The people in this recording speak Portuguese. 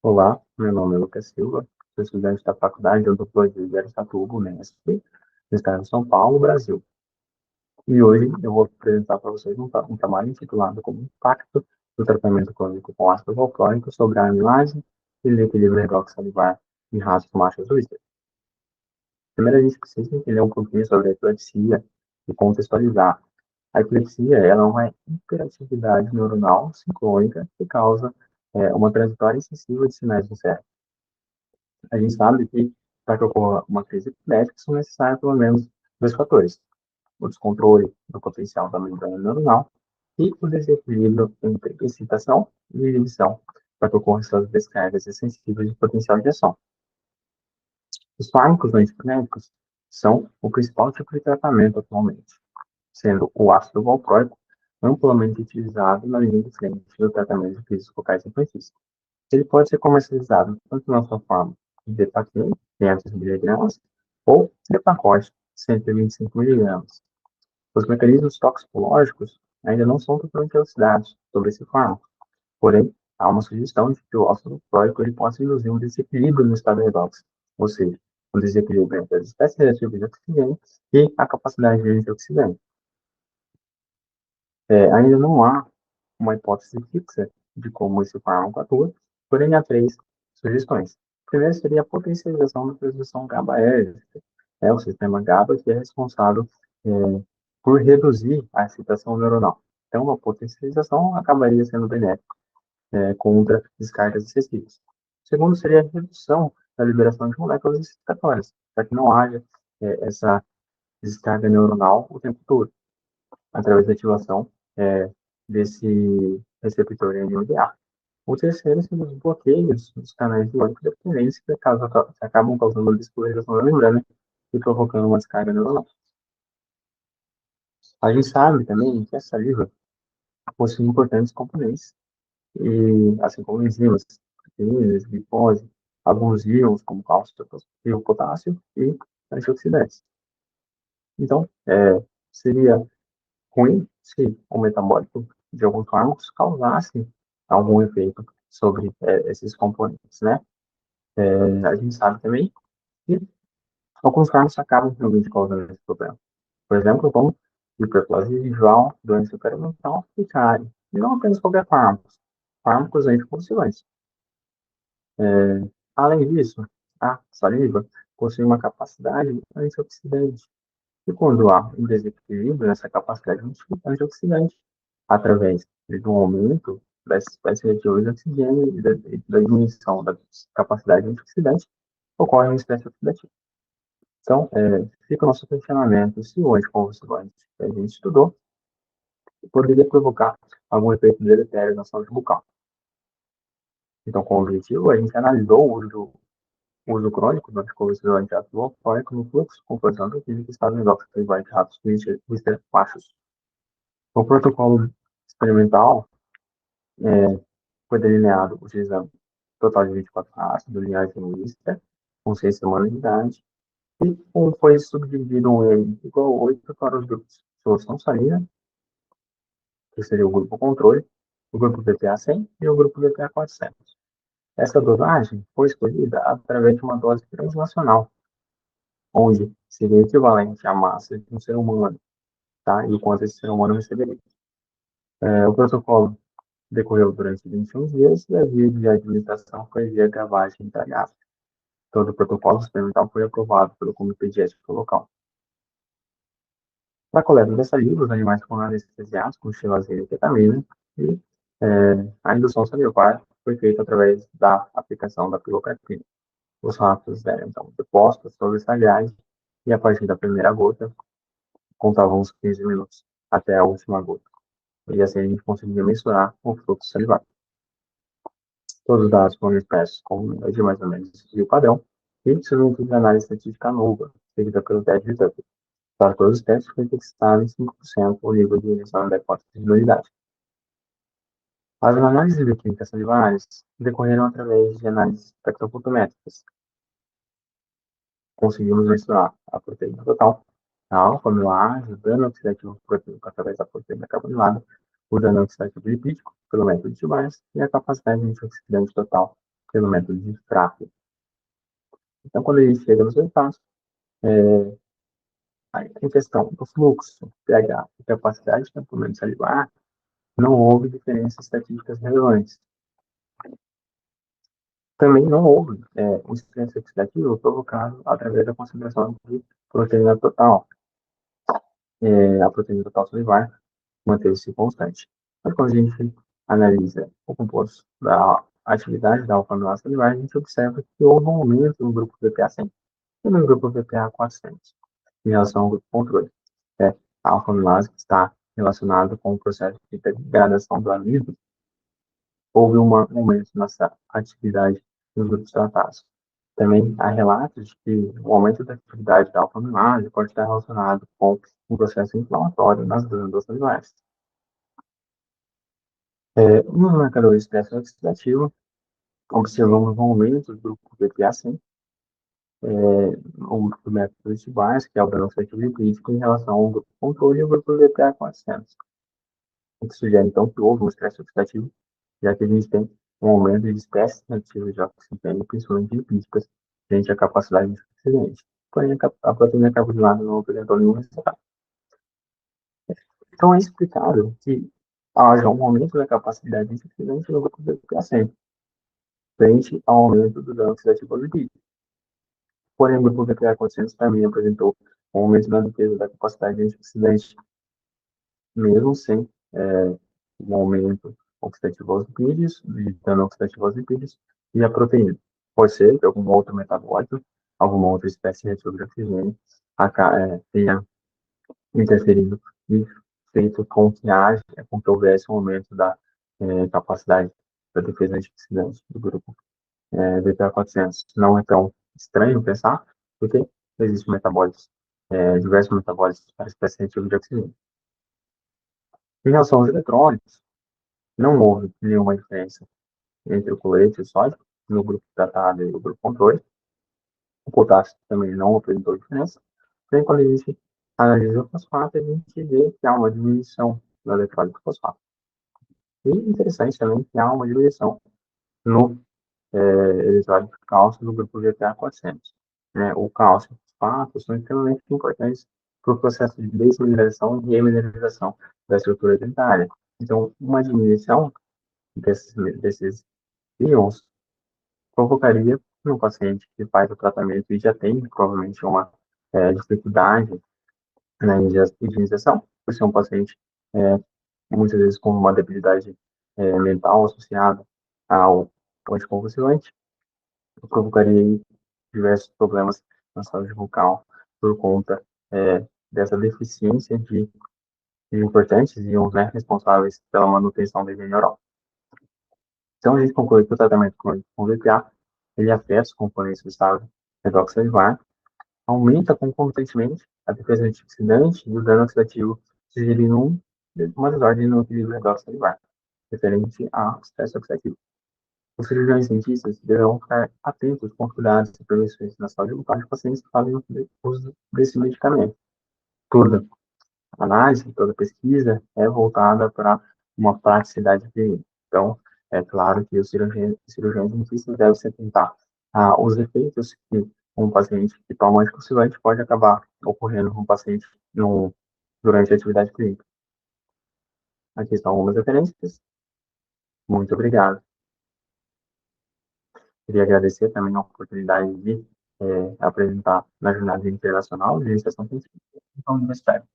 Olá, meu nome é Lucas Silva, sou estudante da Faculdade de Odontologia de Araçatuba, UNESP, no estado de São Paulo, Brasil. E hoje eu vou apresentar para vocês um trabalho intitulado como Impacto do Tratamento Crônico com Ácido Valproico sobre a amilase e o equilíbrio hidroxalivar em ratos machos Whistler. Primeiro, a gente precisa entender um pouquinho sobre a epilepsia e contextualizar. A epilepsia ela é uma hiperatividade neuronal sincrônica que causa uma transitória excessiva de sinais no cérebro. A gente sabe que para que ocorra uma crise epilética são necessários pelo menos dois fatores: o descontrole do potencial da membrana neuronal e o desequilíbrio entre excitação e inibição, para que ocorram essas descargas excessivas de potencial de ação. Os fármacos antipiréticos são o principal tipo de tratamento atualmente, sendo o ácido valproico amplamente utilizado na linha de frente do tratamento de crises focais infantis. Ele pode ser comercializado tanto na sua forma de Depakine, 500 mg, ou de pacote, 125 mg. Os mecanismos toxicológicos ainda não são totalmente elucidados sobre esse fármaco, porém, há uma sugestão de que o ácido próico ele possa induzir um desequilíbrio no estado redox, ou seja, um desequilíbrio entre as espécies reativas de oxigênio e a capacidade de antioxidante. Ainda não há uma hipótese fixa de como esse fármaco atua, porém há três sugestões. Primeiro seria a potencialização da transmissão GABAérgica, o sistema GABA que é responsável é, por reduzir a excitação neuronal. Então, uma potencialização acabaria sendo benéfica contra descargas excessivas. O segundo seria a redução da liberação de moléculas excitatórias, para que não haja essa descarga neuronal o tempo todo através da ativação desse receptor NMDA. O terceiro são os bloqueios dos canais de ônibus dependentes que acabam causando descolorização da membrana e provocando uma descarga neuronal. A gente sabe também que a saliva possui importantes componentes, e, assim como enzimas, proteínas, glicose, alguns íons como cálcio e o potássio e antioxidantes. Então, seria ruim se o metabólico de alguns fármacos causasse algum efeito sobre esses componentes, né? A gente sabe também que alguns fármacos acabam realmente causando esse problema. Por exemplo, como hiperplasia visual, doença perimental e cárie. E não apenas qualquer fármaco, fármacos anticonvulsivantes. Além disso, a saliva possui uma capacidade antioxidante. E quando há um desequilíbrio nessa capacidade antioxidante, através do aumento das espécies reativas de oxigênio e da diminuição da capacidade antioxidante, ocorre uma estresse oxidativo. Então, fica o nosso questionamento se o anticonvulsivante que a gente estudou poderia provocar algum efeito deletério na saúde bucal. Então, com o objetivo, a gente analisou o uso crônico do anticonvulsivante ácido valproico no fluxo, comportando físico estado endócrino de ratos Whistler machos. O protocolo experimental foi delineado utilizando um total de 24 raças do linhagem Whistler, com 6 semanas de idade, e foi subdividido em igual 8 para os grupos de solução salina, que seria o grupo controle, o grupo VPA-100 e o grupo VPA-400. Essa dosagem foi escolhida através de uma dose translacional, onde seria equivalente à massa de um ser humano, tá? E o quanto esse ser humano receberia. O protocolo decorreu durante 21 dias e a via de administração foi via gravagem intravenosa. Todo o protocolo experimental foi aprovado pelo Comitê de Ética local. Para a coleta dessa saliva, os animais foram anestesiados com xilazina e ketamina e a indução salivar foi feita através da aplicação da pilocarpina. Os ratos eram, então, depostos sobre essa grade e, a partir da primeira gota, contavam uns 15 minutos até a última gota. E assim a gente conseguia mensurar o fluxo salivar. Todos os dados foram expressos com de mais ou menos o padrão e submetidos à análise estatística nova, seguida pelo teste de Tucker. Para todos os testes, foi fixado em 5% o nível de emissão da hipótese de nulidade. As análises bioquímicas salivares decorreram através de análises espectrofotométricas. Conseguimos mensurar a proteína total, a alfa-amilase, o dano oxidativo proteínico através da proteína carbonilada, o dano oxidativo lipídico, pelo método de Barnes, e a capacidade antioxidante total pelo método de FRAP. Então, quando a gente chega nos resultados, em questão do fluxo, pH e capacidade de tampamento salivar, não houve diferenças estatísticas relevantes. Também não houve um estresse oxidativo provocado através da concentração de proteína total. A proteína total salivar manteve-se constante. Mas quando a gente analisa o composto da atividade da alfa-amilase salivar, a gente observa que houve um aumento no grupo VPA-100 e no grupo VPA-400 em relação ao grupo controle. A alfa-amilase está relacionada com o processo de degradação do amido, houve um aumento nessa atividade nos grupos tratados. Também há relatos de que o aumento da atividade da alfa-amilase pode estar relacionado com um processo inflamatório nas glândulas salivares. Nos marcadores de estresse oxidativo, observamos um aumento do grupo BPA-100, o grupo método de Bayes, que é o danoxidativo lipídico, em relação ao grupo controle e o grupo BPA-400. O que sugere, então, que houve um estresse oxidativo, já que a gente tem um aumento de espécies nativas de oxigênio, principalmente lipídicas, frente à capacidade de oxigênio. Porém, a proteína carboidrada não apresentou nenhum resultado. Então, é explicado que haja um aumento da capacidade de oxigênio no grupo BPA-100, frente ao aumento do dano oxidativo lipídico. Porém, o grupo BPA-400 também apresentou um aumento na defesa da capacidade de antioxidante, mesmo sem um aumento oxidativo aos lipídios, de dano oxidativo aos lipídios, e a proteína. Pode ser que algum outro metabólito, alguma outra espécie reativa de oxigênio, tenha interferido e feito com que houvesse um aumento da capacidade da defesa antioxidante do grupo BPA-400. Não é tão estranho pensar, porque existem metabólitos, diversos metabólitos para a espécie reativa de oxigênio. Em relação aos eletrólitos, não houve nenhuma diferença entre o colete e o sódio no grupo tratado e o grupo controle. O potássio também não apresentou diferença. Porém, quando a gente analisa o fosfato, a gente vê que há uma diminuição no eletrólito do fosfato. E interessante também que há uma diminuição no eletrólito de cálcio no grupo VPA-400. O cálcio e o fosfato são extremamente importantes para o processo de desmineralização e remineralização da estrutura dentária. Então, uma diminuição desses íons provocaria no paciente que faz o tratamento e já tem provavelmente uma dificuldade na higienização, por ser um paciente muitas vezes com uma debilidade mental associada ao anticonvulsivante, provocaria diversos problemas na saúde bucal por conta dessa deficiência de importantes íons, responsáveis pela manutenção da higiene oral. Então, a gente conclui que o tratamento com VPA, ele afeta os componentes do estado redox salivar, aumenta concomitantemente a defesa antioxidante e o dano oxidativo, sugerindo uma desordem no equilíbrio redox salivar, referente ao estresse oxidativo. Os cirurgiões dentistas deverão ficar atentos com cuidados e prevenções na saúde bucal de pacientes que fazem uso desse medicamento. Toda análise, toda pesquisa é voltada para uma praticidade clínica. Então, é claro que os cirurgiões dentistas devem se atentar aos efeitos que um paciente que toma anticonvulsivante pode acabar ocorrendo com um paciente durante a atividade clínica. Aqui estão algumas referências. Muito obrigado. Queria agradecer também a oportunidade de apresentar na Jornada Internacional de Iniciação Científica da Universidade.